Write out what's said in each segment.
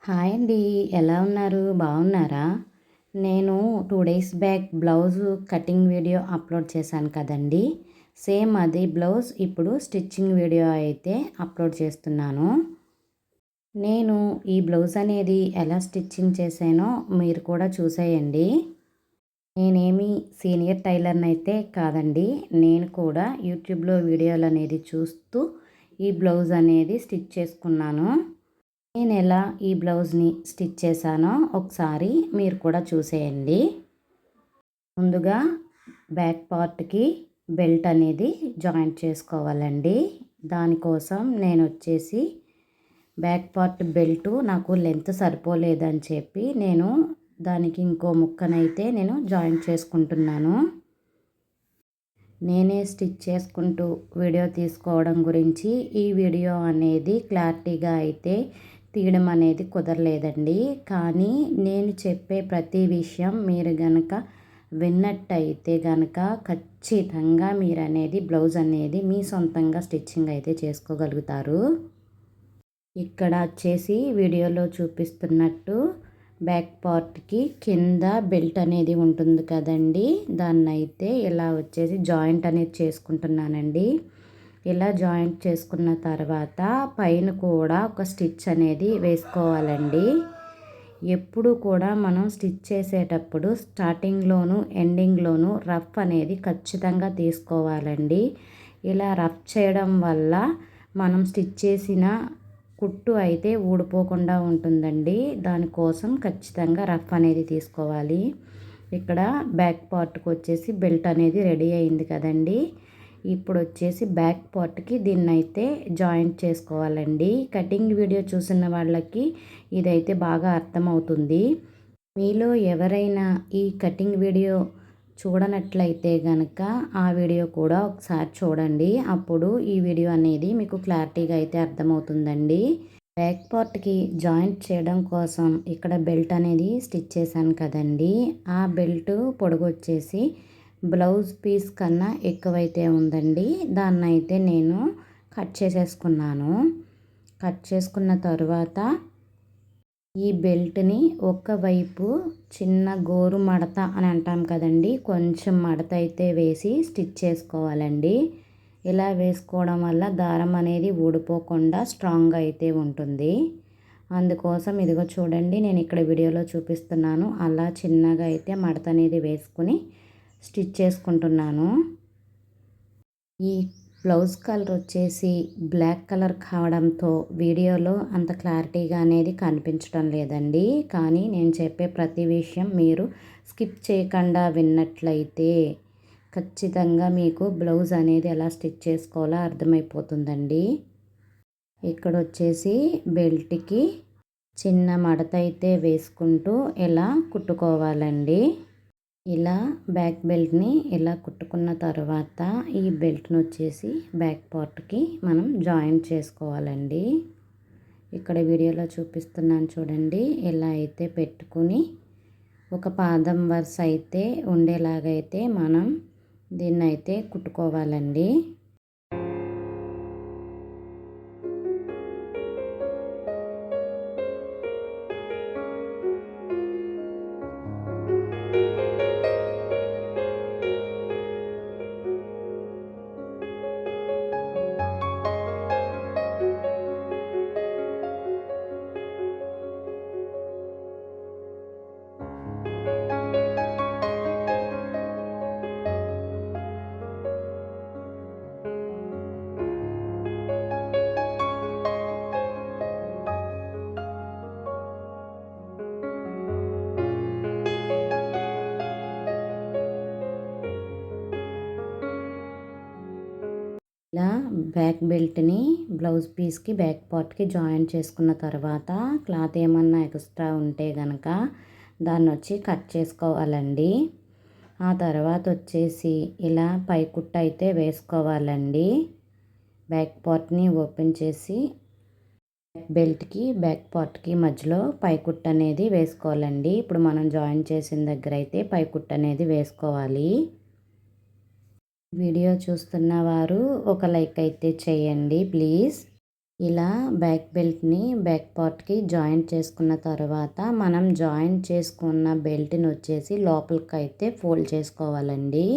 Hi అండి. ఎలా ఉన్నారు? బాగున్నారా? నేను 2 days back blouse cutting video upload చేశాను కదండీ! సేమ్ అదే బ్లౌజ్ ఇప్పుడు స్టిచ్చింగ్ వీడియో అయితే అప్లోడ్ చేస్తున్నాను. నేను ఈ బ్లౌజ్ అనేది ఎలా స్టిచ్చింగ్ చేశానో మీరు కూడా చూసేయండి. నేనేమి సీనియర్ టైలర్‌నైతే కాదండి. నేను కూడా యూట్యూబ్‌లో వీడియోలనేది చూస్తూ ఈ బ్లౌజ్ అనేది స్టిచ్ చేసుకున్నాను. నేను ఎలా ఈ బ్లౌజ్ని స్టిచ్ చేశానో ఒకసారి మీరు కూడా చూసేయండి. ముందుగా బ్యాక్ పార్ట్కి బెల్ట్ అనేది జాయింట్ చేసుకోవాలండి. దానికోసం నేను వచ్చేసి బ్యాక్ పార్ట్ బెల్ట్ నాకు లెంత్ సరిపోలేదని చెప్పి నేను దానికి ఇంకో ముక్కనైతే నేను జాయింట్ చేసుకుంటున్నాను. నేనే స్టిచ్ చేసుకుంటూ వీడియో తీసుకోవడం గురించి ఈ వీడియో అనేది క్లారిటీగా అయితే తీయడం అనేది కుదరలేదండి. కానీ నేను చెప్పే ప్రతి విషయం మీరు గనక విన్నట్టయితే గనక ఖచ్చితంగా మీరు అనేది బ్లౌజ్ అనేది మీ సొంతంగా స్టిచ్చింగ్ అయితే చేసుకోగలుగుతారు. ఇక్కడ వచ్చేసి వీడియోలో చూపిస్తున్నట్టు బ్యాక్ పార్ట్కి కింద బెల్ట్ అనేది ఉంటుంది కదండి, దాన్నైతే ఇలా వచ్చేసి జాయింట్ అనేది చేసుకుంటున్నానండి. ఇలా జాయింట్ చేసుకున్న తర్వాత పైన కూడా ఒక స్టిచ్ అనేది వేసుకోవాలండి. ఎప్పుడు కూడా మనం స్టిచ్ చేసేటప్పుడు స్టార్టింగ్లోను ఎండింగ్లోను రఫ్ అనేది ఖచ్చితంగా తీసుకోవాలండి. ఇలా రఫ్ చేయడం వల్ల మనం స్టిచ్ చేసిన కుట్టు అయితే ఊడిపోకుండా ఉంటుందండి. దానికోసం ఖచ్చితంగా రఫ్ అనేది తీసుకోవాలి. ఇక్కడ బ్యాక్ పార్ట్కి వచ్చేసి బెల్ట్ అనేది రెడీ అయింది కదండి. ఇప్పుడు వచ్చేసి బ్యాక్ పార్ట్కి దీన్నైతే జాయింట్ చేసుకోవాలండి. కటింగ్ వీడియో చూసిన వాళ్ళకి ఇదైతే బాగా అర్థమవుతుంది. మీలో ఎవరైనా ఈ కటింగ్ వీడియో చూడనట్లయితే కనుక ఆ వీడియో కూడా ఒకసారి చూడండి. అప్పుడు ఈ వీడియో అనేది మీకు క్లారిటీగా అయితే అర్థమవుతుందండి. బ్యాక్ పార్ట్కి జాయింట్ చేయడం కోసం ఇక్కడ బెల్ట్ అనేది స్టిచ్ చేశాను కదండి. ఆ బెల్ట్ పొడుగు వచ్చేసి బ్లౌజ్ పీస్ కన్నా ఎక్కువైతే ఉందండి. దాన్నైతే నేను కట్ చేసేసుకున్నాను. కట్ చేసుకున్న తర్వాత ఈ బెల్ట్ని ఒకవైపు చిన్న గోరు మడత అని అంటాం కదండి, కొంచెం మడత అయితే వేసి స్టిచ్ చేసుకోవాలండి. ఇలా వేసుకోవడం వల్ల దారం అనేది ఊడిపోకుండా స్ట్రాంగ్గా అయితే ఉంటుంది. అందుకోసం ఇదిగో చూడండి, నేను ఇక్కడ వీడియోలో చూపిస్తున్నాను. అలా చిన్నగా అయితే మడత అనేది వేసుకుని స్టిచ్ చేసుకుంటున్నాను. ఈ బ్లౌజ్ కలర్ వచ్చేసి బ్లాక్ కలర్ కావడంతో వీడియోలో అంత క్లారిటీగా అనేది కనిపించడం లేదండి. కానీ నేను చెప్పే ప్రతి విషయం మీరు స్కిప్ చేయకుండా విన్నట్లయితే ఖచ్చితంగా మీకు బ్లౌజ్ అనేది ఎలా స్టిచ్ చేసుకోవాలో అర్థమైపోతుందండి. ఇక్కడ వచ్చేసి బెల్ట్కి చిన్న మడత అయితే వేసుకుంటూ ఇలా కుట్టుకోవాలండి. ఇలా బ్యాక్ బెల్ట్ని ఇలా కుట్టుకున్న తర్వాత ఈ బెల్ట్ని వచ్చేసి బ్యాక్ పార్ట్కి మనం జాయింట్ చేసుకోవాలండి. ఇక్కడ వీడియోలో చూపిస్తున్నాను చూడండి. ఇలా అయితే పెట్టుకుని ఒక పాదం వరుస అయితే ఉండేలాగైతే మనం దీన్ని అయితే కుట్టుకోవాలండి. ఇలా బ్యాక్ బెల్ట్ని బ్లౌజ్ పీస్కి బ్యాక్ పార్ట్కి జాయింట్ చేసుకున్న తర్వాత క్లాత్ ఏమన్నా ఎక్స్ట్రా ఉంటే కనుక దాన్ని వచ్చి కట్ చేసుకోవాలండి. ఆ తర్వాత వచ్చేసి ఇలా పై కుట్ట అయితే వేసుకోవాలండి. బ్యాక్ పార్ట్ని ఓపెన్ చేసి బెల్ట్కి బ్యాక్ పార్ట్కి మధ్యలో పై కుట్ట అనేది వేసుకోవాలండి. ఇప్పుడు మనం జాయిన్ చేసిన దగ్గర అయితే పై కుట్ట అనేది వేసుకోవాలి. వీడియో చూస్తున్న వారు ఒక లైక్ అయితే చేయండి ప్లీజ్. ఇలా బ్యాక్ బెల్ట్ని బ్యాక్ పార్ట్కి జాయింట్ చేసుకున్న తర్వాత మనం జాయింట్ చేసుకున్న బెల్ట్ని వచ్చేసి లోపలికి అయితే ఫోల్డ్ చేసుకోవాలండి.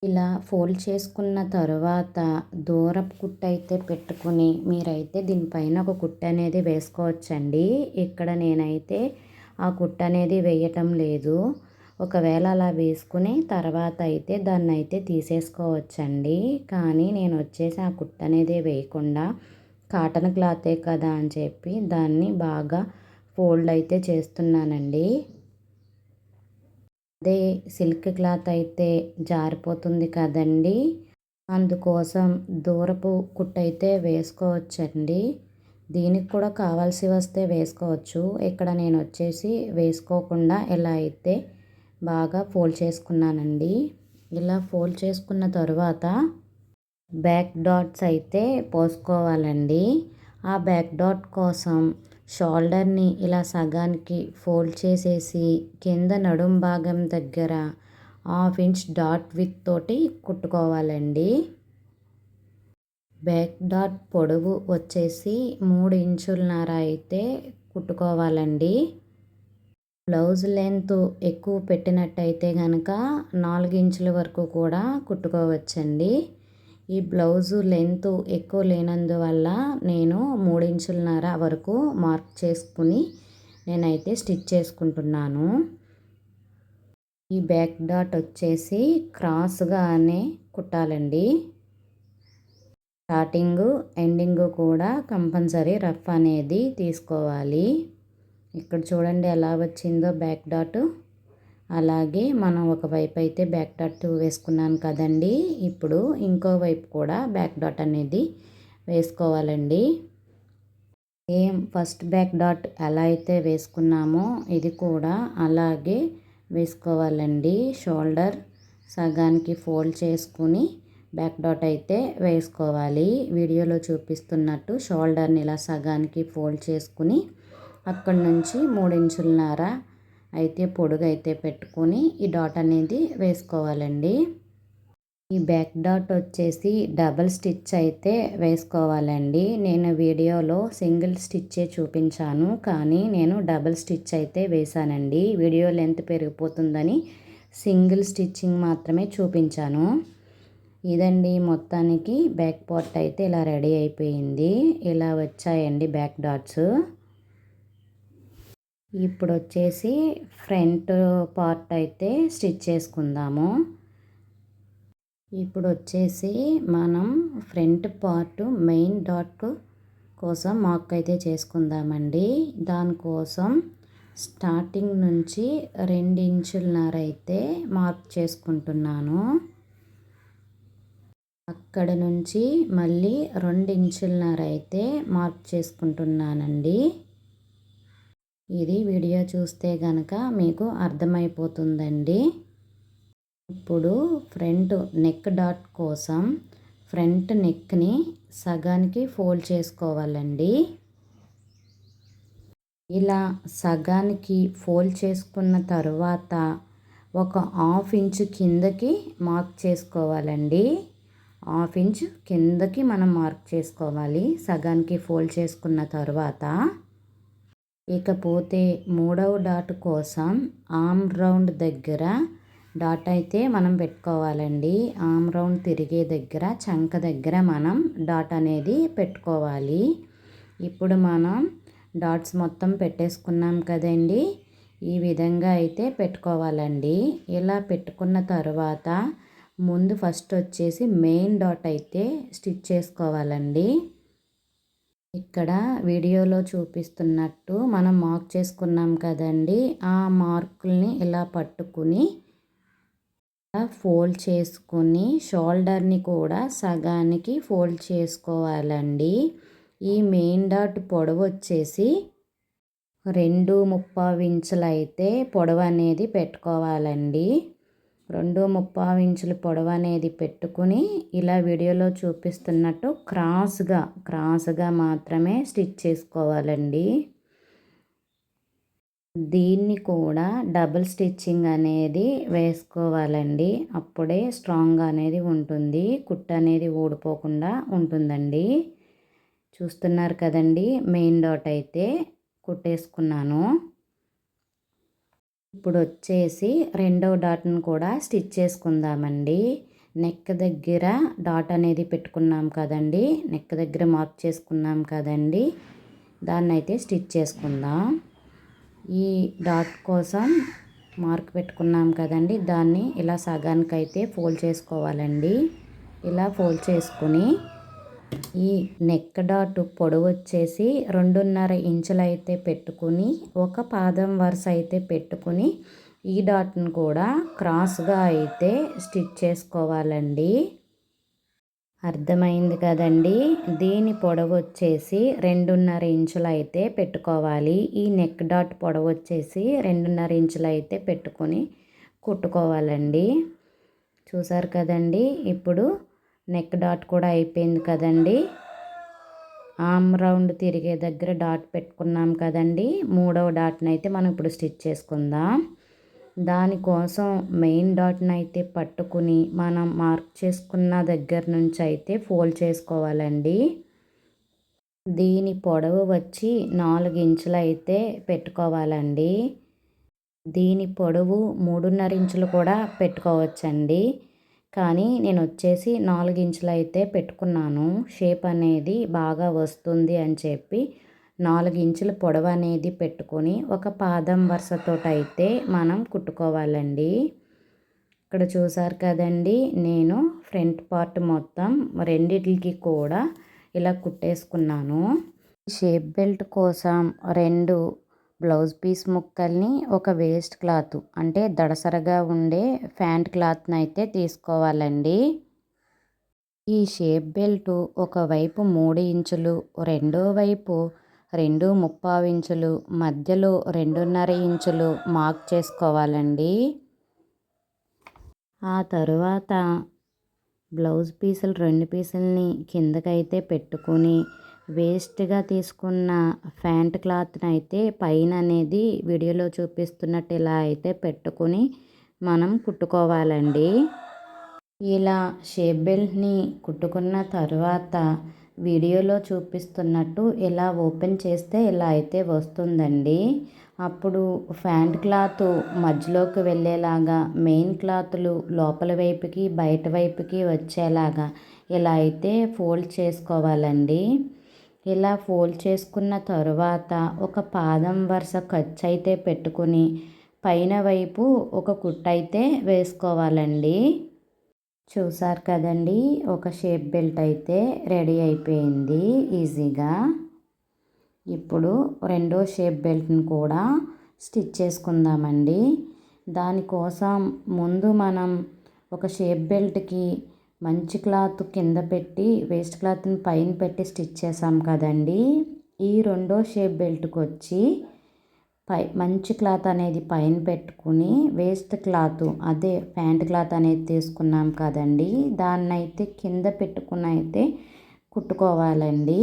ఇలా ఫోల్డ్ చేసుకున్న తర్వాత దూరపు కుట్టు అయితే పెట్టుకుని మీరైతే దీనిపైన ఒక కుట్టు అనేది వేసుకోవచ్చండి. ఇక్కడ నేనైతే ఆ కుట్టు అనేది వేయటం లేదు. ఒకవేళ అలా వేసుకుని తర్వాత అయితే దాన్ని అయితే తీసేసుకోవచ్చండి. కానీ నేను వచ్చేసి ఆ కుట్టు అనేది వేయకుండా కాటన్ క్లాతే కదా అని చెప్పి దాన్ని బాగా ఫోల్డ్ అయితే చేస్తున్నానండి. అదే సిల్క్ క్లాత్ అయితే జారిపోతుంది కదండి, అందుకోసం దూరపు కుట్టు అయితే వేసుకోవచ్చండి. దీనికి కూడా కావాల్సి వస్తే వేసుకోవచ్చు. ఇక్కడ నేను వచ్చేసి వేసుకోకుండా ఇలా అయితే బాగా ఫోల్డ్ చేసుకున్నానండి. ఇలా ఫోల్డ్ చేసుకున్న తర్వాత బ్యాక్ డాట్స్ అయితే పోసుకోవాలండి. ఆ బ్యాక్ డాట్ కోసం షోల్డర్ని ఇలా సగానికి ఫోల్డ్ చేసేసి కింద నడుం భాగం దగ్గర 1/2 ఇంచ్ డాట్ విత్ తోటి కుట్టుకోవాలండి. బ్యాక్ డాట్ పొడవు వచ్చేసి 3 ఇంచులన్నర అయితే కుట్టుకోవాలండి. బ్లౌజ్ లెంత్ ఎక్కువ పెట్టినట్టయితే కనుక 4 ఇంచుల వరకు కూడా కుట్టుకోవచ్చండి. ఈ బ్లౌజు లెంత్ ఎక్కువ లేనందువల్ల నేను 3 ఇంచులన్నర వరకు మార్క్ చేసుకుని నేనైతే స్టిచ్ చేసుకుంటున్నాను. ఈ బ్యాక్ డాట్ వచ్చేసి క్రాస్గానే కుట్టాలండి. స్టార్టింగు ఎండింగు కూడా కంపల్సరీ రఫ్ అనేది తీసుకోవాలి. ఇక్కడ చూడండి ఎలా వచ్చిందో బ్యాక్ డాట్. అలాగే మనం ఒకవైపు అయితే బ్యాక్ డాట్ వేసుకున్నాను కదండి, ఇప్పుడు ఇంకో వైపు కూడా బ్యాక్ డాట్ అనేది వేసుకోవాలండి. ఫస్ట్ బ్యాక్ డాట్ ఎలా అయితే వేసుకున్నామో ఇది కూడా అలాగే వేసుకోవాలండి. షోల్డర్ సగానికి ఫోల్డ్ చేసుకుని బ్యాక్ డాట్ అయితే వేసుకోవాలి. వీడియోలో చూపిస్తున్నట్టు షోల్డర్ని ఇలా సగానికి ఫోల్డ్ చేసుకుని అక్కడి నుంచి 3 ఇంచులన్నర అయితే పొడుగు అయితే పెట్టుకొని ఈ డాట్ అనేది వేసుకోవాలండి. ఈ బ్యాక్ డాట్ వచ్చేసి డబల్ స్టిచ్ అయితే వేసుకోవాలండి. నేను వీడియోలో సింగిల్ స్టిచ్చే చూపించాను, కానీ నేను డబల్ స్టిచ్ అయితే వేశానండి. వీడియో లెంత్ పెరిగిపోతుందని సింగిల్ స్టిచ్చింగ్ మాత్రమే చూపించాను. ఇదండి మొత్తానికి బ్యాక్ పార్ట్ అయితే ఇలా రెడీ అయిపోయింది. ఇలా వచ్చాయండి బ్యాక్ డాట్స్. ఇప్పుడు వచ్చేసి ఫ్రంట్ పార్ట్ అయితే స్టిచ్ చేసుకుందాము. ఇప్పుడు వచ్చేసి మనం ఫ్రంట్ పార్ట్ మెయిన్ డాట్ కోసం మార్క్ అయితే చేసుకుందామండి. దానికోసం స్టార్టింగ్ నుంచి 2 ఇంచులన్నర అయితే మార్క్ చేసుకుంటున్నాను. అక్కడ నుంచి మళ్ళీ 2 ఇంచులన్నర అయితే మార్క్ చేసుకుంటున్నానండి. ఇది వీడియో చూస్తే కనుక మీకు అర్థమైపోతుందండి. ఇప్పుడు ఫ్రంట్ నెక్ డాట్ కోసం ఫ్రంట్ నెక్ని సగానికి ఫోల్డ్ చేసుకోవాలండి. ఇలా సగానికి ఫోల్డ్ చేసుకున్న తర్వాత ఒక 1/2 ఇంచు కిందకి మార్క్ చేసుకోవాలండి. 1/2 ఇంచ్ కిందకి మనం మార్క్ చేసుకోవాలి సగానికి ఫోల్డ్ చేసుకున్న తర్వాత. ఇకపోతే మూడవ డాట్ కోసం ఆర్మ్ రౌండ్ దగ్గర డాట్ అయితే మనం పెట్టుకోవాలండి. ఆర్మ్ రౌండ్ తిరిగే దగ్గర చంక దగ్గర మనం డాట్ అనేది పెట్టుకోవాలి. ఇప్పుడు మనం డాట్స్ మొత్తం పెట్టేసుకున్నాం కదండి, ఈ విధంగా అయితే పెట్టుకోవాలండి. ఇలా పెట్టుకున్న తర్వాత ముందు ఫస్ట్ వచ్చేసి మెయిన్ డాట్ అయితే స్టిచ్ చేసుకోవాలండి. ఇక్కడ వీడియోలో చూపిస్తున్నట్టు మనం మార్క్ చేసుకున్నాం కదండి, ఆ మార్కుల్ని ఇలా పట్టుకుని ఫోల్డ్ చేసుకుని షోల్డర్ని కూడా సగానికి ఫోల్డ్ చేసుకోవాలండి. ఈ మెయిన్ డాట్ పొడవు వచ్చేసి 2.75 ఇంచులు అయితే పొడవు అనేది పెట్టుకోవాలండి. 2.75 ఇంచుల పొడవు అనేది పెట్టుకుని ఇలా వీడియోలో చూపిస్తున్నట్టు క్రాస్గా మాత్రమే స్టిచ్ చేసుకోవాలండి. దీన్ని కూడా డబుల్ స్టిచ్చింగ్ అనేది వేసుకోవాలండి. అప్పుడే స్ట్రాంగ్ అనేది ఉంటుంది, కుట్టు అనేది ఊడిపోకుండా ఉంటుందండి. చూస్తున్నారు కదండి, మెయిన్ డాట్ అయితే కుట్టేసుకున్నాను. ఇప్పుడు వచ్చేసి రెండవ డాట్ను కూడా స్టిచ్ చేసుకుందామండి. నెక్ దగ్గర డాట్ అనేది పెట్టుకున్నాం కదండి, నెక్ దగ్గర మార్క్ చేసుకున్నాం కదండి, దాన్ని అయితే స్టిచ్ చేసుకుందాం. ఈ డాట్ కోసం మార్క్ పెట్టుకున్నాం కదండి, దాన్ని ఇలా సగానికి అయితే ఫోల్డ్ చేసుకోవాలండి. ఇలా ఫోల్డ్ చేసుకుని ఈ నెక్ డాట్ పొడవు వచ్చేసి 2.5 ఇంచులు అయితే పెట్టుకుని ఒక పాదం వరుస అయితే పెట్టుకుని ఈ డాట్ను కూడా క్రాస్గా అయితే స్టిచ్ చేసుకోవాలండి. అర్థమైంది కదండి. దీని పొడవు వచ్చేసి 2.5 ఇంచులు అయితే పెట్టుకోవాలి. ఈ నెక్ డాట్ పొడవు వచ్చేసి 2.5 ఇంచులు అయితే పెట్టుకొని కుట్టుకోవాలండి. చూసారు కదండి. ఇప్పుడు నెక్ డాట్ కూడా అయిపోయింది కదండి. ఆర్మ్ రౌండ్ తిరిగే దగ్గర డాట్ పెట్టుకున్నాం కదండి. మూడవ డాట్ని అయితే మనం ఇప్పుడు స్టిచ్ చేసుకుందాం. దానికోసం మెయిన్ డాట్ని అయితే పట్టుకుని మనం మార్క్ చేసుకున్న దగ్గర నుంచి అయితే ఫోల్డ్ చేసుకోవాలండి. దీని పొడవు వచ్చి 4 ఇంచులు అయితే పెట్టుకోవాలండి. దీని పొడవు 3.5 ఇంచులు కూడా పెట్టుకోవచ్చండి. కానీ నేను వచ్చేసి 4 ఇంచులు అయితే పెట్టుకున్నాను. షేప్ అనేది బాగా వస్తుంది అని చెప్పి 4 ఇంచుల పొడవు అనేది పెట్టుకొని ఒక పాదం వరుసతోటైతే మనం కుట్టుకోవాలండి. ఇక్కడ చూసారు కదండి, నేను ఫ్రంట్ పార్ట్ మొత్తం రెండిటికి కూడా ఇలా కుట్టేసుకున్నాను. షేప్ బెల్ట్ కోసం 2 బ్లౌజ్ పీస్ ముక్కల్ని ఒక వేస్ట్ క్లాత్ అంటే దడసరగా ఉండే ప్యాంట్ క్లాత్ని అయితే తీసుకోవాలండి. ఈ షేప్ బెల్ట్ ఒకవైపు 3 ఇంచులు, రెండో వైపు 2.25 ఇంచులు, మధ్యలో 2.5 ఇంచులు మార్క్ చేసుకోవాలండి. ఆ తరువాత బ్లౌజ్ పీసులు 2 పీసులని కిందకైతే పెట్టుకుని వేస్ట్గా తీసుకున్న ప్యాంట్ క్లాత్ని అయితే పైన అనేది వీడియోలో చూపిస్తున్నట్టు ఇలా అయితే పెట్టుకుని మనం కుట్టుకోవాలండి. ఇలా షేప్ బెల్ట్ని కుట్టుకున్న తర్వాత వీడియోలో చూపిస్తున్నట్టు ఇలా ఓపెన్ చేస్తే ఇలా అయితే వస్తుందండి. అప్పుడు ప్యాంట్ క్లాత్ మధ్యలోకి వెళ్ళేలాగా మెయిన్ క్లాతులు లోపల వైపుకి బయట వైపుకి వచ్చేలాగా ఇలా అయితే ఫోల్డ్ చేసుకోవాలండి. ఇలా ఫోల్డ్ చేసుకున్న తరువాత ఒక పాదం వరుస ఖర్చు అయితే పెట్టుకుని పైన వైపు ఒక కుట్టు అయితే వేసుకోవాలండి. చూసారు కదండి, ఒక షేప్ బెల్ట్ అయితే రెడీ అయిపోయింది ఈజీగా. ఇప్పుడు రెండో షేప్ బెల్ట్ని కూడా స్టిచ్ చేసుకుందామండి. దానికోసం ముందు మనం ఒక షేప్ బెల్ట్కి మంచి క్లాత్ కింద పెట్టి వేస్ట్ క్లాత్ని పైన పెట్టి స్టిచ్ చేసాం కదండి. ఈ రెండో షేప్ బెల్ట్కి వచ్చి మంచి క్లాత్ అనేది పైన పెట్టుకుని వేస్ట్ క్లాత్ అదే ప్యాంట్ క్లాత్ అనేది తీసుకున్నాం కదండి, దాన్ని అయితే కింద పెట్టుకుని అయితే కుట్టుకోవాలండి.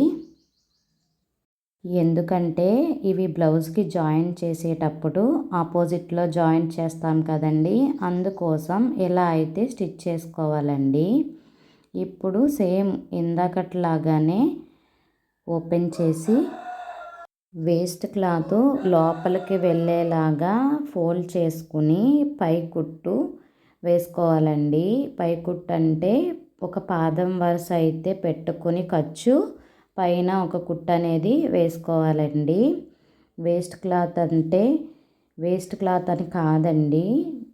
ఎందుకంటే ఇవి బ్లౌజ్కి జాయింట్ చేసేటప్పుడు ఆపోజిట్లో జాయింట్ చేస్తాం కదండి, అందుకోసం ఇలా అయితే స్టిచ్ చేసుకోవాలండి. ఇప్పుడు సేమ్ ఇందాకట్లాగానే ఓపెన్ చేసి వేస్ట్ క్లాత్ లోపలికి వెళ్ళేలాగా ఫోల్డ్ చేసుకుని పై కుట్టు వేసుకోవాలండి. పై కుట్టు అంటే ఒక పాదం వరుస అయితే పెట్టుకుని ఖర్చు పైన ఒక కుట్టు అనేది వేసుకోవాలండి. వేస్ట్ క్లాత్ అంటే వేస్ట్ క్లాత్ అని కాదండి,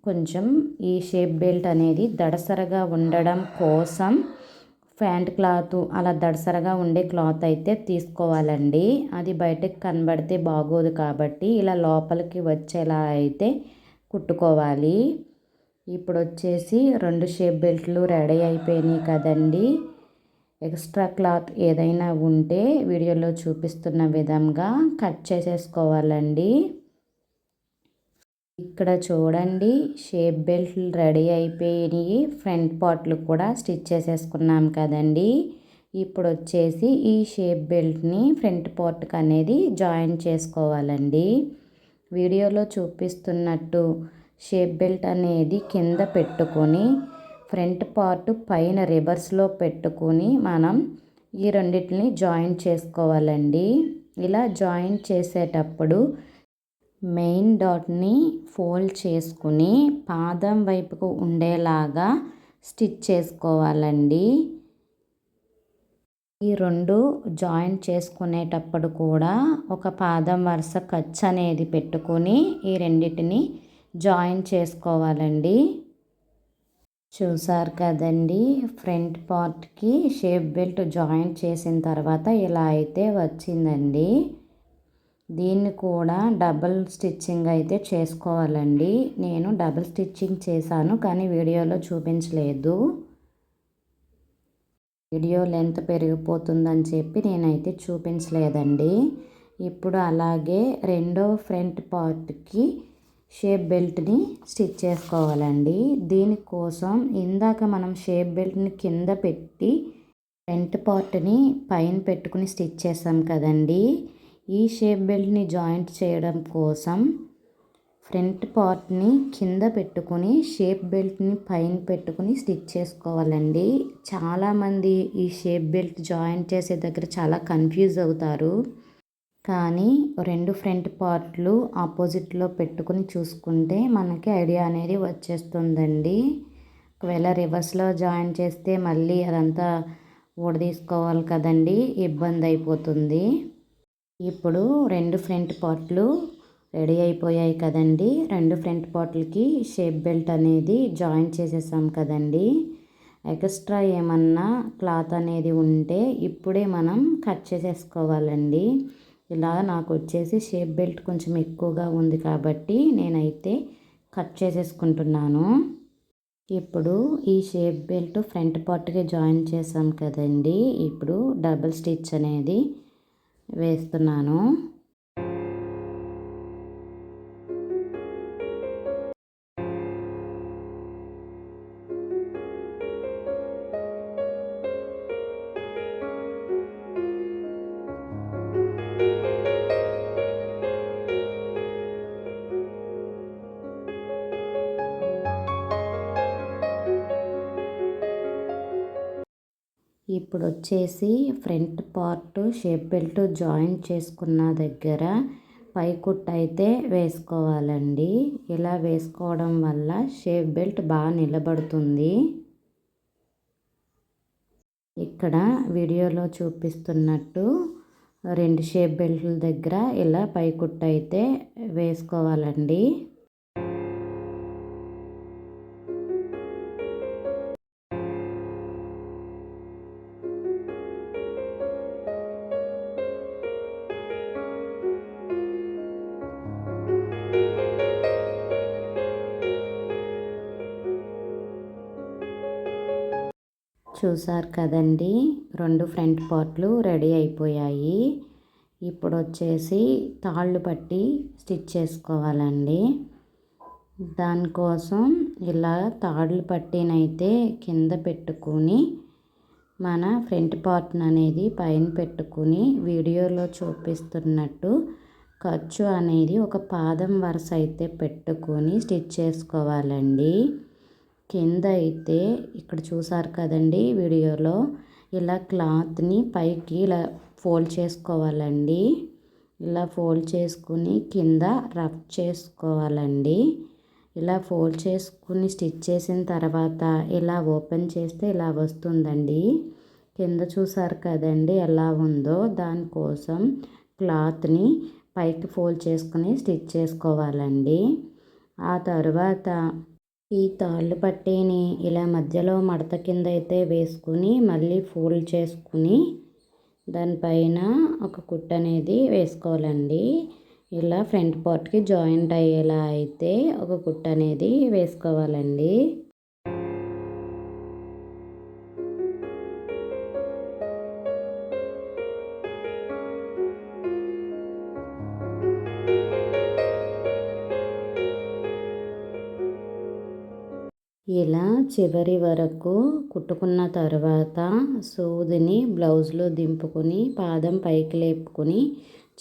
కొంచెం ఈ షేప్ బెల్ట్ అనేది దడసరగా ఉండడం కోసం ప్యాంట్ క్లాత్ అలా దడసరగా ఉండే క్లాత్ అయితే తీసుకోవాలండి. అది బయటకు కనబడితే బాగోదు కాబట్టి ఇలా లోపలికి వచ్చేలా అయితే కుట్టుకోవాలి. ఇప్పుడు వచ్చేసి 2 షేప్ బెల్ట్లు రెడీ అయిపోయినాయి కదండి. ఎక్స్ట్రా క్లాత్ ఏదైనా ఉంటే వీడియోలో చూపిస్తున్న విధంగా కట్ చేసేసుకోవాలండి. ఇక్కడ చూడండి, షేప్ బెల్ట్లు రెడీ అయిపోయినాయి. ఫ్రంట్ పార్ట్లు కూడా స్టిచ్ చేసేసుకున్నాం కదండి. ఇప్పుడు వచ్చేసి ఈ షేప్ బెల్ట్ని ఫ్రంట్ పార్ట్కి అనేది జాయిన్ చేసుకోవాలండి. వీడియోలో చూపిస్తున్నట్టు షేప్ బెల్ట్ అనేది కింద పెట్టుకొని ఫ్రంట్ పార్ట్ పైన రివర్స్లో పెట్టుకొని మనం ఈ రెండిటిని జాయిన్ చేసుకోవాలండి. ఇలా జాయిన్ చేసేటప్పుడు మెయిన్ డాట్ని ఫోల్డ్ చేసుకుని పాదం వైపుకు ఉండేలాగా స్టిచ్ చేసుకోవాలండి. ఈ రెండు జాయిన్ చేసుకునేటప్పుడు కూడా ఒక పాదం వరుస ఖర్చు అనేది పెట్టుకొని ఈ రెండింటిని జాయిన్ చేసుకోవాలండి. చూసారు కదండి, ఫ్రంట్ పార్ట్కి షేప్ బెల్ట్ జాయిన్ చేసిన తర్వాత ఇలా అయితే వచ్చిందండి. దీన్ని కూడా డబుల్ స్టిచ్చింగ్ అయితే చేసుకోవాలండి. నేను డబుల్ స్టిచ్చింగ్ చేశాను కానీ వీడియోలో చూపించలేదు. వీడియో లెంత్ పెరిగిపోతుందని చెప్పి నేనైతే చూపించలేదండి. ఇప్పుడు అలాగే రెండో ఫ్రంట్ పార్ట్కి షేప్ బెల్ట్ని స్టిచ్ చేసుకోవాలండి. దీనికోసం ఇందాక మనం షేప్ బెల్ట్ని కింద పెట్టి ఫ్రంట్ పార్ట్ని పైన పెట్టుకుని స్టిచ్ చేసాం కదండి. ఈ షేప్ బెల్ట్ని జాయింట్ చేయడం కోసం ఫ్రంట్ పార్ట్ని కింద పెట్టుకుని షేప్ బెల్ట్ని పైన పెట్టుకుని స్టిచ్ చేసుకోవాలండి. చాలామంది ఈ షేప్ బెల్ట్ జాయిన్ చేసే దగ్గర చాలా కన్ఫ్యూజ్ అవుతారు. కానీ రెండు ఫ్రంట్ పార్ట్లు ఆపోజిట్లో పెట్టుకుని చూసుకుంటే మనకి ఐడియా అనేది వచ్చేస్తుందండి. ఒకవేళ రివర్స్లో జాయిన్ చేస్తే మళ్ళీ అదంతా ఊడదీసుకోవాలి కదండి, ఇబ్బంది అయిపోతుంది. ఇప్పుడు రెండు ఫ్రంట్ పార్ట్లు రెడీ అయిపోయాయి కదండి. రెండు ఫ్రంట్ పార్ట్లకి షేప్ బెల్ట్ అనేది జాయిన్ చేసేసాం కదండి. ఎక్స్ట్రా ఏమన్నా క్లాత్ అనేది ఉంటే ఇప్పుడే మనం కట్ చేసేసుకోవాలండి. ఇలా నాకు వచ్చేసి షేప్ బెల్ట్ కొంచెం ఎక్కువగా ఉంది కాబట్టి నేనైతే కట్ చేసేసుకుంటున్నాను. ఇప్పుడు ఈ షేప్ బెల్ట్ ఫ్రంట్ పార్ట్కి జాయిన్ చేసాం కదండి. ఇప్పుడు డబుల్ స్టిచ్ అనేది వేస్తున్నాను. ఇప్పుడు వచ్చేసి front part shape belt join చేసుకున్న దగ్గర పై కుట్టు అయితే వేసుకోవాలండి. ఇలా వేసుకోవడం వల్ల షేప్ బెల్ట్ బాగా నిలబడుతుంది. ఇక్కడ వీడియోలో చూపిస్తున్నట్టు రెండు షేప్ బెల్ట్ల దగ్గర ఇలా పై కుట్టు అయితే వేసుకోవాలండి. చూసారు కదండి, రెండు ఫ్రంట్ పార్ట్లు రెడీ అయిపోయాయి. ఇప్పుడు వచ్చేసి తాళ్ళు పట్టి స్టిచ్ చేసుకోవాలండి. దానికోసం ఇలా తాళ్ళు పట్టినైతే కింద పెట్టుకుని మన ఫ్రంట్ పార్ట్ అనేది పైన పెట్టుకుని వీడియోలో చూపిస్తున్నట్టు ఖర్చు అనేది ఒక పాదం వరుస అయితే పెట్టుకొని స్టిచ్ చేసుకోవాలండి. కింద అయితే ఇక్కడ చూసారు కదండి వీడియోలో, ఇలా క్లాత్ని పైకి ఇలా ఫోల్డ్ చేసుకోవాలండి. ఇలా ఫోల్డ్ చేసుకుని కింద రఫ్ చేసుకోవాలండి. ఇలా ఫోల్డ్ చేసుకుని స్టిచ్ చేసిన తర్వాత ఇలా ఓపెన్ చేస్తే ఇలా వస్తుందండి. కింద చూసారు కదండి ఎలా ఉందో, దానికోసం క్లాత్ని పైకి ఫోల్డ్ చేసుకుని స్టిచ్ చేసుకోవాలండి. ఆ తర్వాత ఈ తాళ్ళు పట్టీని ఇలా మధ్యలో మడత కింద అయితే వేసుకుని మళ్ళీ ఫోల్డ్ చేసుకుని దానిపైన ఒక కుట్టు అనేది వేసుకోవాలండి. ఇలా ఫ్రంట్ పార్ట్కి జాయింట్ అయ్యేలా అయితే ఒక కుట్టు అనేది వేసుకోవాలండి. ఇలా చివరి వరకు కుట్టుకున్న తర్వాత సూదిని బ్లౌజ్లో దింపుకొని పాదం పైకి లేపుకొని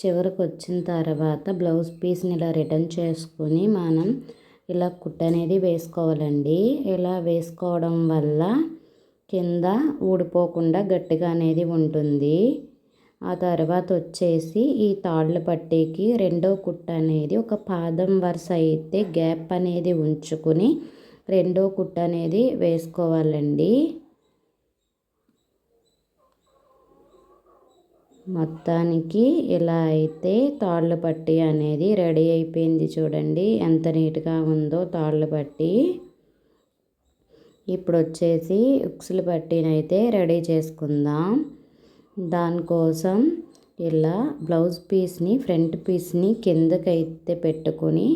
చివరికి వచ్చిన తర్వాత బ్లౌజ్ పీస్ని ఇలా రిటర్న్ చేసుకొని మనం ఇలా కుట్టు అనేది వేసుకోవాలండి. ఇలా వేసుకోవడం వల్ల కింద ఊడిపోకుండా గట్టిగా అనేది ఉంటుంది. ఆ తర్వాత వచ్చేసి ఈ తాళ్ళ పట్టీకి రెండో కుట్టు అనేది ఒక పాదం వరుస అయితే గ్యాప్ అనేది ఉంచుకుని రెండో కుట్టు అనేది వేసుకోవాలండి. మొత్తానికి ఇలా అయితే తాళ్ళ పట్టీ అనేది రెడీ అయిపోయింది. చూడండి ఎంత నీట్గా ఉందో తాళ్ళ పట్టీ. ఇప్పుడు వచ్చేసి ఉక్సుల పట్టీని అయితే రెడీ చేసుకుందాం. దానికోసం ఇలా బ్లౌజ్ పీస్ని ఫ్రంట్ పీస్ని కిందకైతే పెట్టుకొని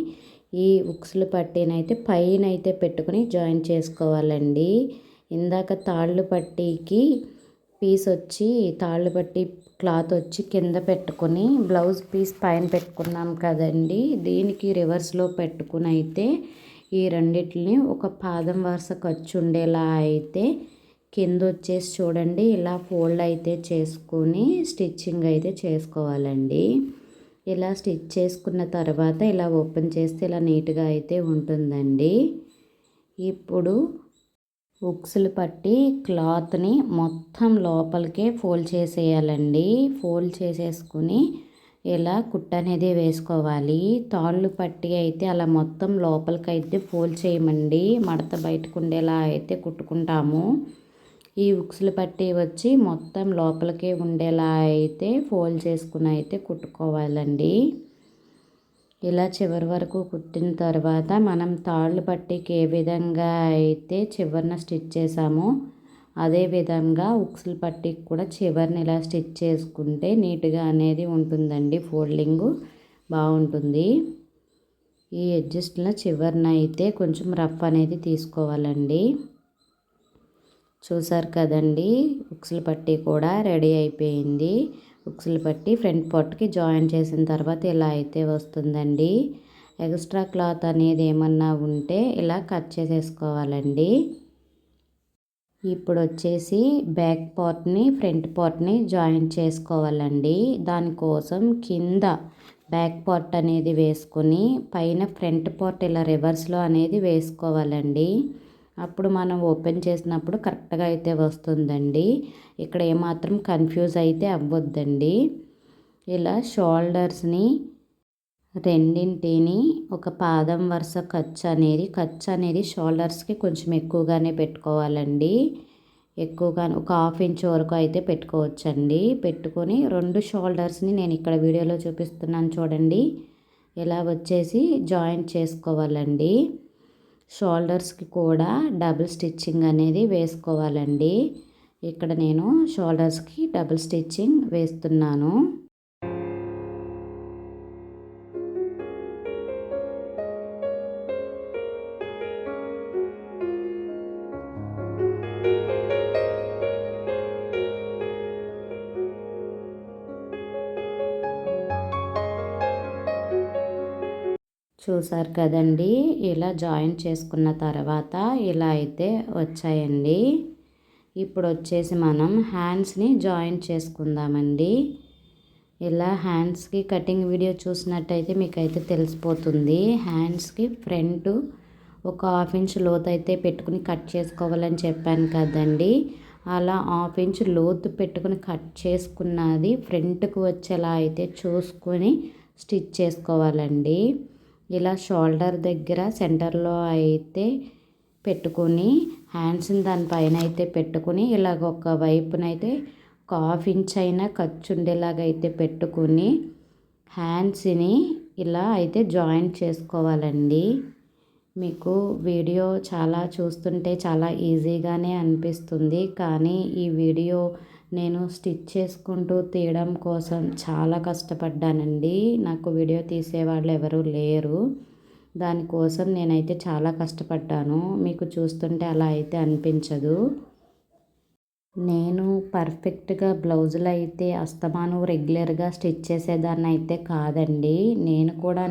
ఈ ఉక్సుల పట్టీని అయితే పైన అయితే పెట్టుకొని జాయిన్ చేసుకోవాలండి. ఇందాక తాళ్ళు పట్టీకి పీస్ వచ్చి తాళ్ళు పట్టీ క్లాత్ వచ్చి కింద పెట్టుకొని బ్లౌజ్ పీస్ పైన పెట్టుకున్నాం కదండి. దీనికి రివర్స్లో పెట్టుకుని అయితే ఈ రెండిటిని ఒక పాదం వరుస ఖర్చు ఉండేలా అయితే కింద వచ్చేసి చూడండి ఇలా ఫోల్డ్ అయితే చేసుకొని స్టిచ్చింగ్ అయితే చేసుకోవాలండి. ఇలా స్టిచ్ చేసుకున్న తర్వాత ఇలా ఓపెన్ చేస్తే ఇలా నీట్గా అయితే ఉంటుందండి. ఇప్పుడు ఉక్సులు పట్టి క్లాత్ని మొత్తం లోపలికే ఫోల్డ్ చేసేయాలండి. ఫోల్డ్ చేసేసుకుని ఇలా కుట్ట అనేది వేసుకోవాలి. తాళ్ళు పట్టి అయితే అలా మొత్తం లోపలికి అయితే ఫోల్డ్ చేయమండి. మడత బయటకు ఉండేలా అయితే కుట్టుకుంటాము. ఈ ఉక్సులు పట్టి వచ్చి మొత్తం లోపలికే ఉండేలా అయితే ఫోల్డ్ చేసుకుని అయితే కుట్టుకోవాలండి. ఇలా చివరి వరకు కుట్టిన తర్వాత మనం తాళ్ళు పట్టీకి ఏ విధంగా అయితే చివరిన స్టిచ్ చేసామో అదే విధంగా ఉక్సుల పట్టీకి కూడా చివరిని ఇలా స్టిచ్ చేసుకుంటే నీట్గా అనేది ఉంటుందండి. ఫోల్డింగు బాగుంటుంది. ఈ అడ్జస్ట్లో చివరిన అయితే కొంచెం రఫ్ అనేది తీసుకోవాలండి. చూసారు కదండి ఉక్సుల పట్టీ కూడా రెడీ అయిపోయింది. ఉక్సులు పట్టి ఫ్రంట్ పార్ట్కి జాయిన్ చేసిన తర్వాత ఇలా అయితే వస్తుందండి. ఎక్స్ట్రా క్లాత్ అనేది ఏమన్నా ఉంటే ఇలా కట్ చేసేసుకోవాలండి. ఇప్పుడు వచ్చేసి బ్యాక్ పార్ట్ని ఫ్రంట్ పార్ట్ని జాయిన్ చేసుకోవాలండి. దానికోసం కింద బ్యాక్ పార్ట్ అనేది వేసుకొని పైన ఫ్రంట్ పార్ట్ ఇలా రివర్స్లో అనేది వేసుకోవాలండి. అప్పుడు మనం ఓపెన్ చేసినప్పుడు కరెక్ట్గా అయితే వస్తుందండి. ఇక్కడ ఏమాత్రం కన్ఫ్యూజ్ అయితే అవ్వద్దండి. ఇలా షోల్డర్స్ని రెండింటిని ఒక పాదం వరుస ఖర్చు అనేది షోల్డర్స్కి కొంచెం ఎక్కువగానే పెట్టుకోవాలండి. ఎక్కువగా ఒక 1/2 ఇంచ్ వరకు అయితే పెట్టుకోవచ్చండి. పెట్టుకొని రెండు షోల్డర్స్ని నేను ఇక్కడ వీడియోలో చూపిస్తున్నాను చూడండి. ఇలా వచ్చేసి జాయింట్ చేసుకోవాలండి. షోల్డర్స్కి కూడా డబుల్ స్టిచ్చింగ్ అనేది వేసుకోవాలండి. ఇక్కడ నేను షోల్డర్స్కి డబుల్ స్టిచ్చింగ్ వేస్తున్నాను. చూసారు కదండి ఇలా జాయిన్ చేసుకున్న తర్వాత ఇలా అయితే వచ్చాయండి. ఇప్పుడు వచ్చేసి మనం హ్యాండ్స్ని జాయిన్ చేసుకుందామండి. ఇలా హ్యాండ్స్కి కటింగ్ వీడియో చూసినట్టయితే మీకైతే తెలిసిపోతుంది. హ్యాండ్స్కి ఫ్రంట్ ఒక 1/2 ఇంచ్ లోతు అయితే పెట్టుకుని కట్ చేసుకోవాలని చెప్పాను కదండి. అలా 1/2 ఇంచ్ లోతు పెట్టుకుని కట్ చేసుకున్నది ఫ్రంట్కి వచ్చేలా అయితే చూసుకొని స్టిచ్ చేసుకోవాలండి. ఇలా షోల్డర్ దగ్గర సెంటర్లో అయితే పెట్టుకొని హ్యాండ్స్ని దానిపైన అయితే పెట్టుకొని ఇలాగ ఒక వైపునైతే ఒక 1/2 ఇంచ్ అయినా ఖర్చు ఉండేలాగా అయితే పెట్టుకొని హ్యాండ్స్ని ఇలా అయితే జాయింట్ చేసుకోవాలండి. మీకు వీడియో చాలా చూస్తుంటే చాలా ఈజీగానే అనిపిస్తుంది. కానీ ఈ వీడియో నేను స్టిచ్ చేసుకుంటూ తీయడం కోసం చాలా కష్టపడ్డానండి. నాకు వీడియో తీసేవాళ్ళు ఎవరూ లేరు. దానికోసం నేనైతే చాలా కష్టపడ్డాను. మీకు చూస్తుంటే అలా అయితే అనిపించదు. నేను పర్ఫెక్ట్గా బ్లౌజులు అయితే అస్తమాను రెగ్యులర్గా స్టిచ్ చేసేదాన్ని అయితే కాదండి. నేను కూడా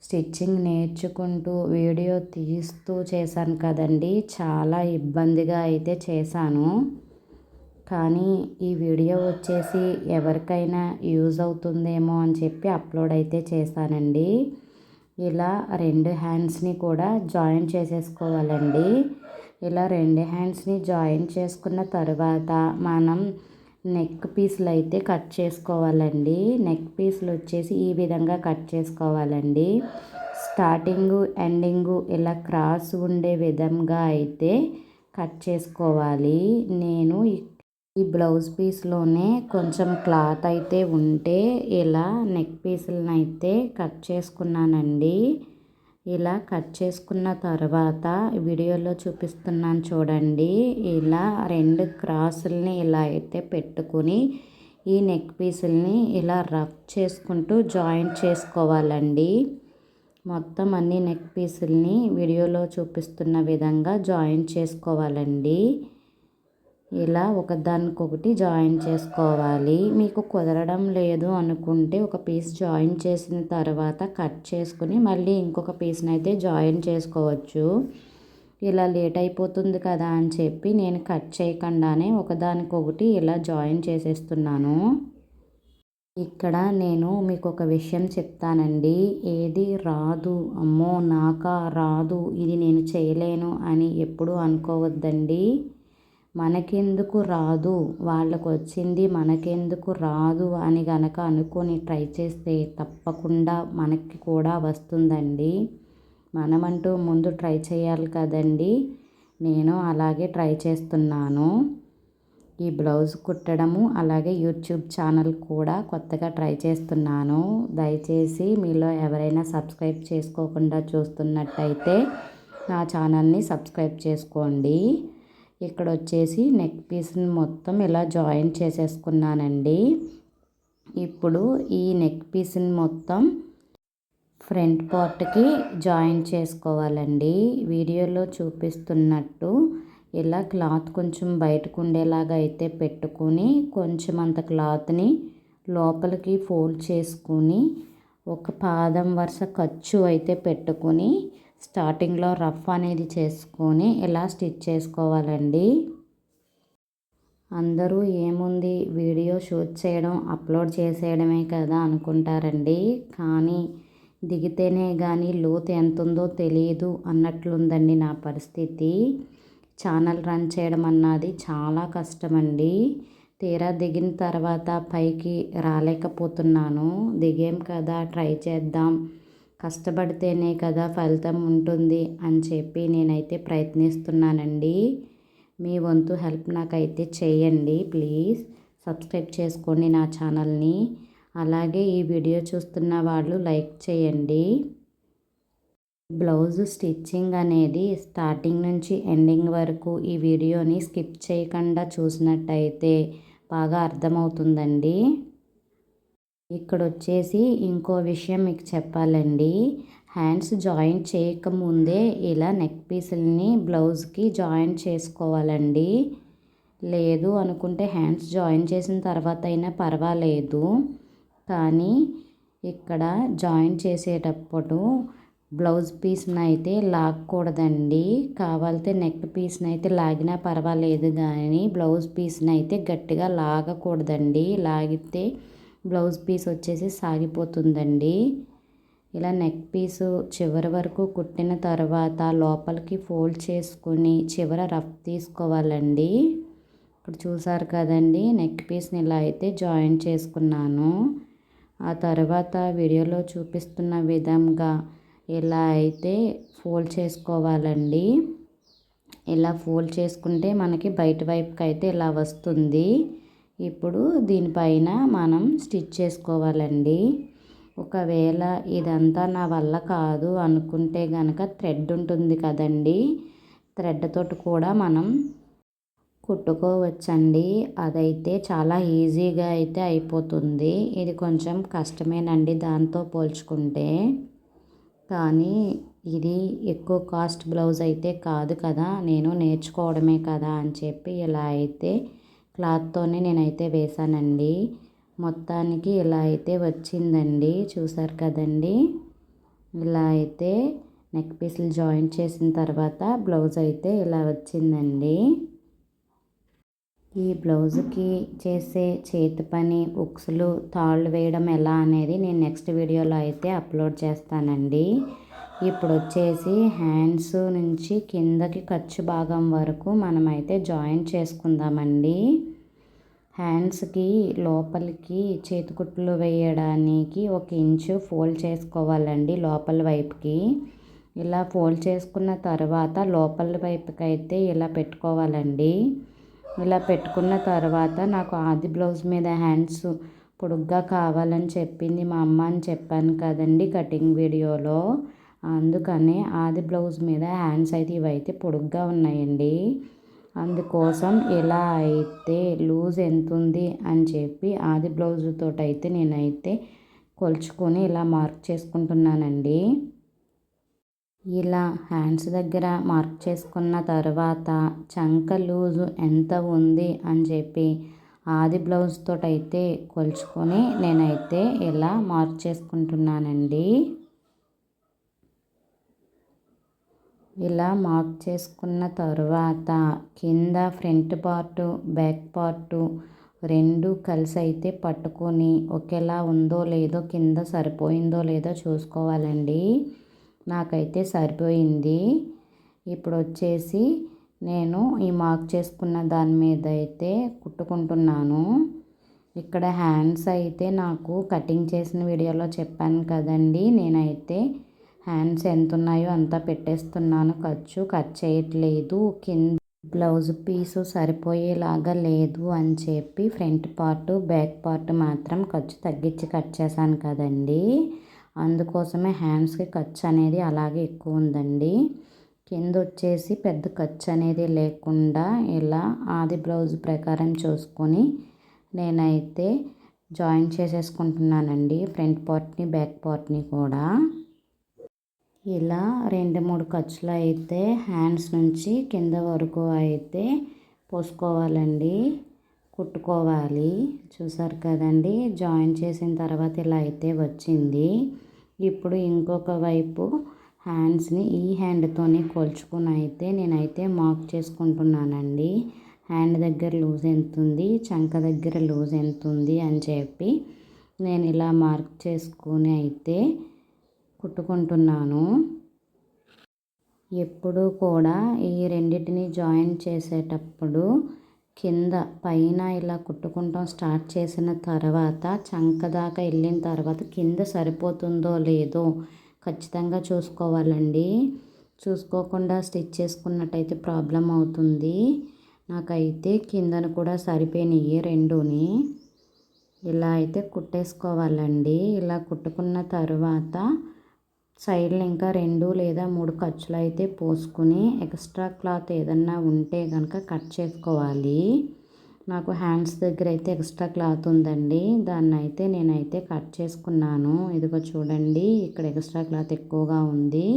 స్టిచ్చింగ్ నేర్చుకుంటూ వీడియో తీస్తూ చేశాను కదండి. చాలా ఇబ్బందిగా అయితే చేశాను. కానీ ఈ వీడియో వచ్చేసి ఎవరికైనా యూజ్ అవుతుందేమో అని చెప్పి అప్లోడ్ అయితే చేశానండి. ఇలా రెండు హ్యాండ్స్ని కూడా జాయిన్ చేసేసుకోవాలండి. ఇలా 2 హ్యాండ్స్ని జాయిన్ చేసుకున్న తర్వాత మనం నెక్ పీసులు అయితే కట్ చేసుకోవాలండి. నెక్ పీసులు వచ్చేసి ఈ విధంగా కట్ చేసుకోవాలండి. స్టార్టింగు ఎండింగు ఇలా క్రాస్ ఉండే విధంగా అయితే కట్ చేసుకోవాలి. నేను ఈ బ్లౌజ్ పీస్లోనే కొంచెం క్లాత్ అయితే ఉంటే ఇలా నెక్ పీసులను అయితే కట్ చేసుకున్నానండి. ఇలా కట్ చేసుకున్న తర్వాత వీడియోలో చూపిస్తున్నాను చూడండి. ఇలా 2 క్రాసుల్ని ఇలా అయితే పెట్టుకుని ఈ నెక్ పీసుల్ని ఇలా రఫ్ చేసుకుంటూ జాయింట్ చేసుకోవాలండి. మొత్తం అన్ని నెక్ పీసుల్ని వీడియోలో చూపిస్తున్న విధంగా జాయింట్ చేసుకోవాలండి. ఇలా ఒకదానికొకటి జాయిన్ చేసుకోవాలి. మీకు కుదరడం లేదు అనుకుంటే ఒక పీస్ జాయిన్ చేసిన తర్వాత కట్ చేసుకుని మళ్ళీ ఇంకొక పీస్ని అయితే జాయిన్ చేసుకోవచ్చు. ఇలా లేట్ అయిపోతుంది కదా అని చెప్పి నేను కట్ చేయకుండానే ఒకదానికొకటి ఇలా జాయిన్ చేసేస్తున్నాను. ఇక్కడ నేను మీకు ఒక విషయం చెప్తానండి. ఏది రాదు, అమ్మో నాకా రాదు, ఇది నేను చేయలేను అని ఎప్పుడూ అనుకోవద్దండి. మనకెందుకు రాదు, వాళ్ళకు వచ్చింది మనకెందుకు రాదు అని గనక అనుకొని ట్రై చేస్తే తప్పకుండా మనకి కూడా వస్తుందండి. మనమంటూ ముందు ట్రై చేయాలి కదండి. నేను అలాగే ట్రై చేస్తున్నాను. ఈ బ్లౌజ్ కుట్టడము అలాగే యూట్యూబ్ ఛానల్ కూడా కొత్తగా ట్రై చేస్తున్నాను. దయచేసి మీలో ఎవరైనా సబ్స్క్రైబ్ చేసుకోకుండా చూస్తున్నట్టయితే నా ఛానల్ని సబ్స్క్రైబ్ చేసుకోండి. ఇక్కడ వచ్చేసి నెక్ పీస్ని మొత్తం ఇలా జాయిన్ చేసేసుకున్నానండి. ఇప్పుడు ఈ నెక్ పీస్ని మొత్తం ఫ్రంట్ పార్ట్కి జాయిన్ చేసుకోవాలండి. వీడియోలో చూపిస్తున్నట్టు ఇలా క్లాత్ కొంచెం బయటకు ఉండేలాగా అయితే పెట్టుకుని కొంచెం అంత క్లాత్ని లోపలికి ఫోల్డ్ చేసుకుని ఒక పాదం వరుస ఖర్చు అయితే పెట్టుకుని స్టార్టింగ్లో రఫ్ అనేది చేసుకొని ఇలా స్టిచ్ చేసుకోవాలండి. అందరూ ఏముంది వీడియో షూట్ చేయడం అప్లోడ్ చేసేయడమే కదా అనుకుంటారండి. కానీ దిగితేనే కానీ లోతు ఎంత ఉందో తెలియదు అన్నట్లుందండి నా పరిస్థితి. ఛానల్ రన్ చేయడం అన్నది చాలా కష్టమండి. తీరా దిగిన తర్వాత పైకి రాలేకపోతున్నాను. దిగాం కదా ట్రై చేద్దాం, కష్టపడితేనే కదా ఫలితం ఉంటుంది అని చెప్పి నేనైతే ప్రయత్నిస్తున్నానండి. మీ వంతు హెల్ప్ నాకైతే చేయండి ప్లీజ్. సబ్స్క్రైబ్ చేసుకోండి నా ఛానల్ని. అలాగే ఈ వీడియో చూస్తున్న వాళ్ళు లైక్ చేయండి. బ్లౌజ్ స్టిచ్చింగ్ అనేది స్టార్టింగ్ నుంచి ఎండింగ్ వరకు ఈ వీడియోని స్కిప్ చేయకుండా చూసినట్టయితే బాగా అర్థమవుతుందండి. ఇక్కడ వచ్చేసి ఇంకో విషయం మీకు చెప్పాలండి. హ్యాండ్స్ జాయింట్ చేయకముందే ఇలా నెక్ పీసుల్ని బ్లౌజ్కి జాయింట్ చేసుకోవాలండి. లేదు అనుకుంటే హ్యాండ్స్ జాయిన్ చేసిన తర్వాత అయినా పర్వాలేదు. కానీ ఇక్కడ జాయిన్ చేసేటప్పుడు బ్లౌజ్ పీస్ని అయితే లాగకూడదండి. కావాలంటే నెక్ పీస్ని అయితే లాగినా పర్వాలేదు కానీ బ్లౌజ్ పీస్ని అయితే గట్టిగా లాగకూడదండి. లాగితే బ్లౌజ్ పీస్ వచ్చేసి సాగిపోతుందండి. ఇలా నెక్ పీసు చివరి వరకు కుట్టిన తర్వాత లోపలికి ఫోల్డ్ చేసుకుని చివర రఫ్ తీసుకోవాలండి. ఇప్పుడు చూసారు కదండి, నెక్ పీస్ని ఇలా అయితే జాయిన్ చేసుకున్నాను. ఆ తర్వాత వీడియోలో చూపిస్తున్న విధంగా ఇలా అయితే ఫోల్డ్ చేసుకోవాలండి. ఇలా ఫోల్డ్ చేసుకుంటే మనకి బయట వైపుకి అయితే ఇలా వస్తుంది. ఇప్పుడు దీనిపైన మనం స్టిచ్ చేసుకోవాలండి. ఒకవేళ ఇదంతా నా వల్ల కాదు అనుకుంటే కనుక థ్రెడ్ ఉంటుంది కదండి, థ్రెడ్ తోటి కూడా మనం కుట్టుకోవచ్చండి. అదైతే చాలా ఈజీగా అయితే అయిపోతుంది. ఇది కొంచెం కష్టమేనండి దాంతో పోల్చుకుంటే. కానీ ఇది ఎక్కువ కాస్ట్ బ్లౌజ్ అయితే కాదు కదా, నేను నేర్చుకోవడమే కదా అని చెప్పి ఇలా అయితే క్లాత్తోనే నేనైతే వేసానండి. మొత్తానికి ఇలా అయితే వచ్చిందండి. చూసారు కదండి, ఇలా అయితే నెక్ పీసులు జాయిన్ చేసిన తర్వాత బ్లౌజ్ అయితే ఇలా వచ్చిందండి. ఈ బ్లౌజ్కి చేసే చేతి పని ఉక్సులు తాళ్ళు వేయడం ఎలా అనేది నేను నెక్స్ట్ వీడియోలో అయితే అప్లోడ్ చేస్తానండి. ఇప్పుడు వచ్చేసి హ్యాండ్స్ నుంచి కిందకి ఖర్చు భాగం వరకు మనమైతే జాయిన్ చేసుకుందామండి. హ్యాండ్స్కి లోపలికి చేతికుట్లు వేయడానికి 1 ఇంచు ఫోల్డ్ చేసుకోవాలండి లోపల వైపుకి. ఇలా ఫోల్డ్ చేసుకున్న తర్వాత లోపల వైపుకి అయితే ఇలా పెట్టుకోవాలండి. ఇలా పెట్టుకున్న తర్వాత నాకు ఆది బ్లౌజ్ మీద హ్యాండ్స్ పొడుగ్గా కావాలని చెప్పింది మా అమ్మ అని చెప్పాను కదండి కటింగ్ వీడియోలో. అందుకనే ఆది బ్లౌజ్ మీద హ్యాండ్స్ అయితే ఇవైతే పొడుగ్గా ఉన్నాయండి. అందుకోసం ఇలా అయితే లూజ్ ఎంత ఉంది అని చెప్పి ఆది బ్లౌజ్ తోటైతే నేనైతే కొలుచుకొని ఇలా మార్క్ చేసుకుంటున్నానండి. ఇలా హ్యాండ్స్ దగ్గర మార్క్ చేసుకున్న తర్వాత చంక లూజు ఎంత ఉంది అని చెప్పి ఆది బ్లౌజ్ తోటైతే కొలుచుకొని నేనైతే ఇలా మార్క్ చేసుకుంటున్నానండి. ఇలా మార్క్ చేసుకున్న తర్వాత కింద ఫ్రంట్ పార్టు బ్యాక్ పార్టు రెండు కలిసి అయితే పట్టుకొని ఒకేలా ఉందో లేదో కింద సరిపోయిందో లేదో చూసుకోవాలండి. నాకైతే సరిపోయింది. ఇప్పుడు వచ్చేసి నేను ఈ మార్క్ చేసుకున్న దాని మీద అయితే కుట్టుకుంటున్నాను. ఇక్కడ హ్యాండ్స్ అయితే నాకు కటింగ్ చేసిన వీడియోలో చెప్పాను కదండి, నేనైతే హ్యాండ్స్ ఎంత ఉన్నాయో అంతా పెట్టేస్తున్నాను. ఖర్చు కట్ చేయట్లేదు. కింద బ్లౌజ్ పీసు సరిపోయేలాగా లేదు అని చెప్పి ఫ్రంట్ పార్ట్ బ్యాక్ పార్ట్ మాత్రం ఖర్చు తగ్గించి కట్ చేశాను కదండి. అందుకోసమే హ్యాండ్స్కి ఖర్చు అనేది అలాగే ఎక్కువ ఉందండి. కింద వచ్చేసి పెద్ద ఖర్చు అనేది లేకుండా ఇలా ఆది బ్లౌజ్ ప్రకారం చూసుకొని నేనైతే జాయిన్ చేసేసుకుంటున్నానండి ఫ్రంట్ పార్ట్ని బ్యాక్ పార్ట్ని కూడా. ఇలా 2-3 ఖర్చులు అయితే హ్యాండ్స్ నుంచి కింద వరకు అయితే పోసుకోవాలండి, కుట్టుకోవాలి. చూసారు కదండి, జాయిన్ చేసిన తర్వాత ఇలా అయితే వచ్చింది. ఇప్పుడు ఇంకొక వైపు హ్యాండ్స్ని ఈ హ్యాండ్తోనే కొలుచుకొని అయితే నేనైతే మార్క్ చేసుకుంటున్నానండి. హ్యాండ్ దగ్గర లూజ్ ఎంత ఉంది, చంక దగ్గర లూజ్ ఎంత ఉంది అని చెప్పి నేను ఇలా మార్క్ చేసుకొని అయితే కుట్టుకుంటున్నాను. ఎప్పుడు కూడా ఈ రెండింటిని జాయిన్ చేసేటప్పుడు కింద పైన ఇలా కుట్టుకుంటాం స్టార్ట్ చేసిన తర్వాత చంక దాకా వెళ్ళిన తర్వాత కింద సరిపోతుందో లేదో ఖచ్చితంగా చూసుకోవాలండి. చూసుకోకుండా స్టిచ్ చేసుకున్నట్టయితే ప్రాబ్లం అవుతుంది. నాకైతే కిందను కూడా సరిపోయినాయి రెండుని. ఇలా అయితే కుట్టేసుకోవాలండి. ఇలా కుట్టుకున్న తర్వాత సైడ్లు ఇంకా 2 లేదా 3 ఖర్చులు అయితే పోసుకుని ఎక్స్ట్రా క్లాత్ ఏదన్నా ఉంటే కనుక కట్ చేసుకోవాలి. నాకు హ్యాండ్స్ దగ్గర అయితే ఎక్స్ట్రా క్లాత్ ఉందండి, దాన్ని అయితే నేనైతే కట్ చేసుకున్నాను. ఇదిగో చూడండి, ఇక్కడ ఎక్స్ట్రా క్లాత్ ఎక్కువగా ఉంది.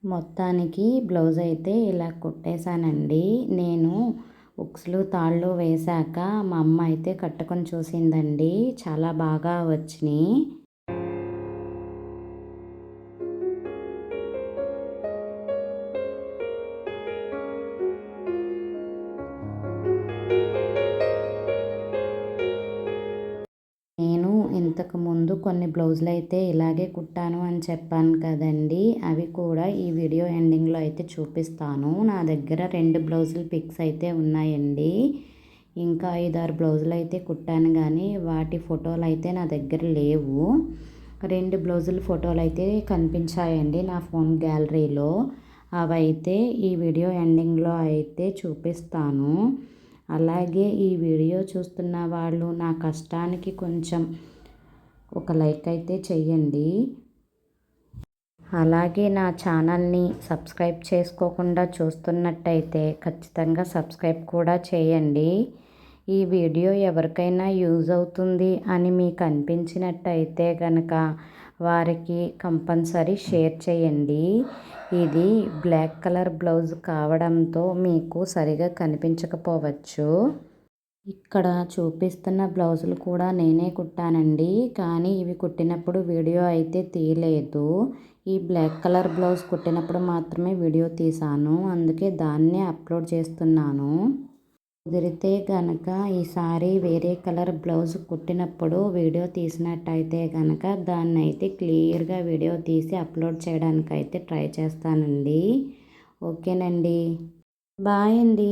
మొత్తానికి బ్లౌజ్ అయితే ఇలా కుట్టేశానండి. నేను ఉక్స్లు తాళ్ళు వేశాక మా అమ్మ అయితే కట్టుకొని చూసిందండి, చాలా బాగా వచ్చినాయి. నేను ఇంతకుముందు కొన్ని బ్లౌజులు అయితే ఇలాగే కుట్టాను అని చెప్పాను కదండి, అవి కూడా ఈ వీడియో ఎండింగ్లో అయితే చూపిస్తాను. నా దగ్గర 2 బ్లౌజులు పిక్స్ అయితే ఉన్నాయండి. ఇంకా 5-6 బ్లౌజులు అయితే కుట్టాను కానీ వాటి ఫోటోలు అయితే నా దగ్గర లేవు. 2 బ్లౌజుల ఫోటోలు అయితే కనిపించాయండి నా ఫోన్ గ్యాలరీలో. అవైతే ఈ వీడియో ఎండింగ్లో అయితే చూపిస్తాను. అలాగే ఈ వీడియో చూస్తున్న వాళ్ళు నా కష్టానికి కొంచెం ఒక లైక్ అయితే చెయ్యండి. అలాగే నా ఛానల్ని సబ్స్క్రైబ్ చేసుకోకుండా చూస్తున్నట్టయితే ఖచ్చితంగా సబ్స్క్రైబ్ కూడా చేయండి. ఈ వీడియో ఎవరికైనా యూజ్ అవుతుంది అని మీకు అనిపించినట్టయితే కనుక వారికి కంపల్సరీ షేర్ చేయండి. ఇది బ్లాక్ కలర్ బ్లౌజ్ కావడంతో మీకు సరిగా కనిపించకపోవచ్చు. ఇక్కడ చూపిస్తున్న బ్లౌజులు కూడా నేనే కుట్టానండి, కానీ ఇవి కుట్టినప్పుడు వీడియో అయితే తీయలేదు. ఈ బ్లాక్ కలర్ బ్లౌజ్ కుట్టినప్పుడు మాత్రమే వీడియో తీశాను, అందుకే దాన్నే అప్లోడ్ చేస్తున్నాను. కుదిరితే కనుక ఈసారి వేరే కలర్ బ్లౌజ్ కుట్టినప్పుడు వీడియో తీసినట్టయితే కనుక దాన్ని అయితే క్లియర్గా వీడియో తీసి అప్లోడ్ చేయడానికైతే ట్రై చేస్తానండి. ఓకేనండి. బాయ్ అండి.